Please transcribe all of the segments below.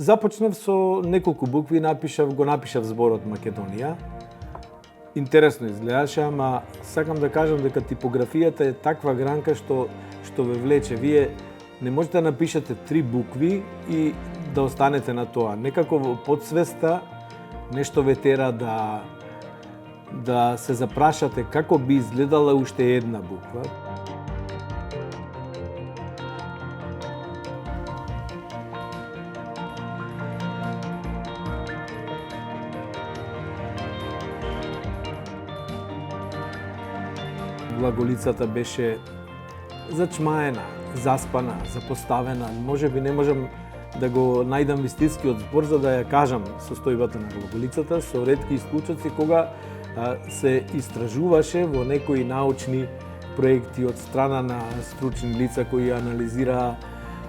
Започнав со неколку букви, го напишав зборот Македонија. Интересно изгледаше, ама сакам да кажам дека типографијата е таква гранка што ве влече. Вие не можете да напишете 3 букви и да останете на тоа. Некако во подсвеста нешто ве тера да се запрашате како би изгледала уште една буква. Глаголицата беше зачмаена, заспана, запоставена. Можеби не можам да го најдам вистинскиот збор за да ја кажам состојбата на глаголицата, со ретки исклучоци кога се истражуваше во некои научни проекти од страна на стручни лица кои анализираа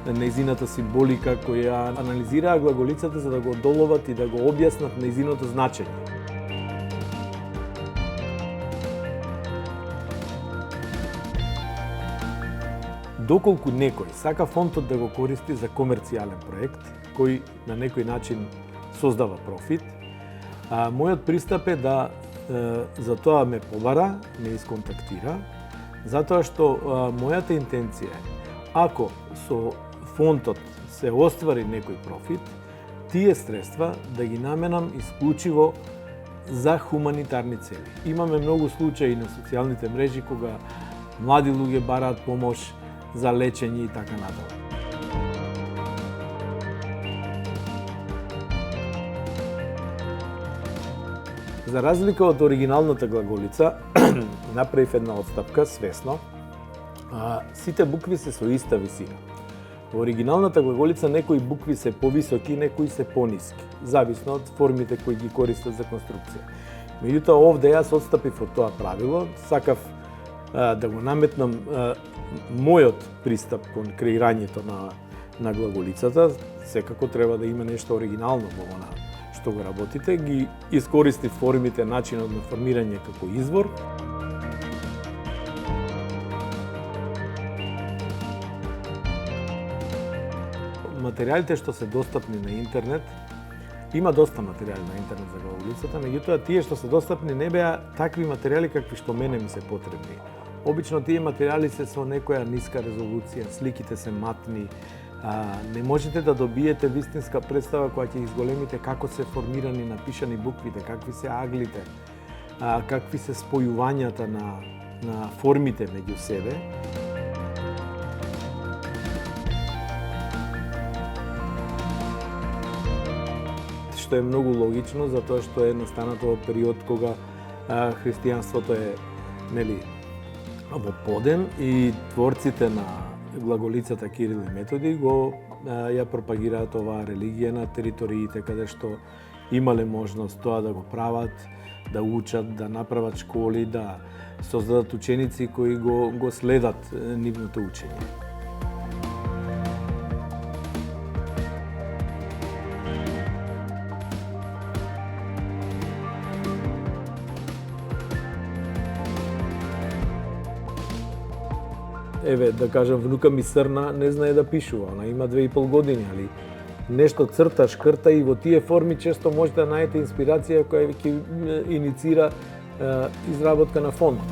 нејзината символика, кои анализираа глаголицата за да го одоловат и да го објаснат нејзиното значење. Доколку некој сака фонтот да го користи за комерцијален проект, кој на некој начин создава профит, мојот пристап е да за тоа ме побара, ме исконтактира, затоа што мојата интенција е, ако со фонтот се оствари некој профит, тие средства да ги наменам исклучиво за хуманитарни цели. Имаме многу случаи на социјалните мрежи кога млади луѓе бараат помош за лечење и така натаму. За разлика од оригиналната глаголица, направив една отстапка свесно. Сите букви се со иста висина. Во оригиналната глаголица некои букви се повисоки, некои се пониски, зависно од формите кои ги користат за конструкција. Меѓутоа овде јас отстапив од тоа правило, сакав да го наметнам мојот пристап кон креирањето на глаголицата. Секако треба да има нешто оригинално во она што го работите. Ги искористи формите, начинот на формирање како извор. Материјалите што се достапни на интернет, има доста материјали на интернет за глаголицата, меѓутоа тие што се достапни не беа такви материјали какви што мене ми се потребни. Обично тие материјали се со некоја ниска резолуција, сликите се матни, не можете да добиете вистинска представа која ќе изголемите како се формирани напишани буквите, какви се аглите, какви се спојувањата на формите меѓу себе. Што е многу логично, затоа што е настанато во период кога христијанството е, во подем и творците на глаголицата Кирил и Методи ја пропагираат оваа религија на териториите каде што имале можност тоа да го прават, да учат, да направат школи, да создадат ученици кои го следат нивното учење. Еве, да кажам, внука ми Срна не знае да пишува, она има 2,5 години, али нешто црта, шкрта и во тие форми често можете да најдете инспирација која ќе иницира изработка на фонд.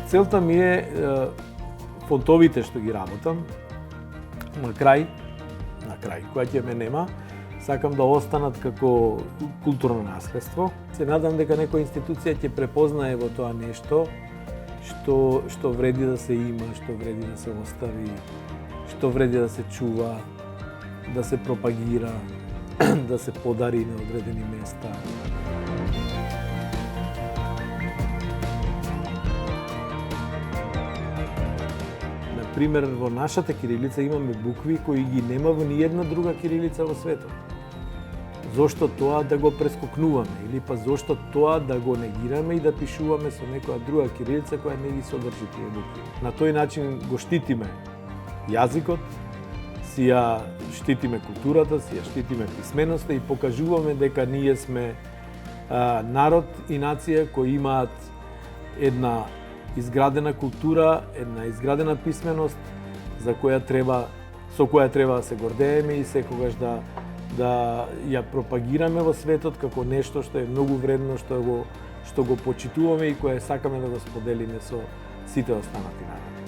Целта ми е фонтовите што ги работам, на крај, која ќе ме нема, сакам да останат како културно наследство. Се надам дека некоја институција ќе препознае во тоа нешто што вреди да се има, што вреди да се остави, што вреди да се чува, да се пропагира, да се подари на одредени места. Пример, во нашата кирилица имаме букви кои ги нема во ниедна друга кирилица во светот. Зошто тоа да го прескокнуваме или па зошто тоа да го негираме и да пишуваме со некоја друга кирилица која не ги содржи тие букви. На тој начин го штитиме јазикот, си ја штитиме културата, си ја штитиме писменоста и покажуваме дека ние сме народ и нација кои имаат една изградена култура, една изградена писменост со која треба да се гордееме и секогаш да ја пропагираме во светот како нешто што е многу вредно, што го почитуваме и кое сакаме да го споделиме со сите останати народи.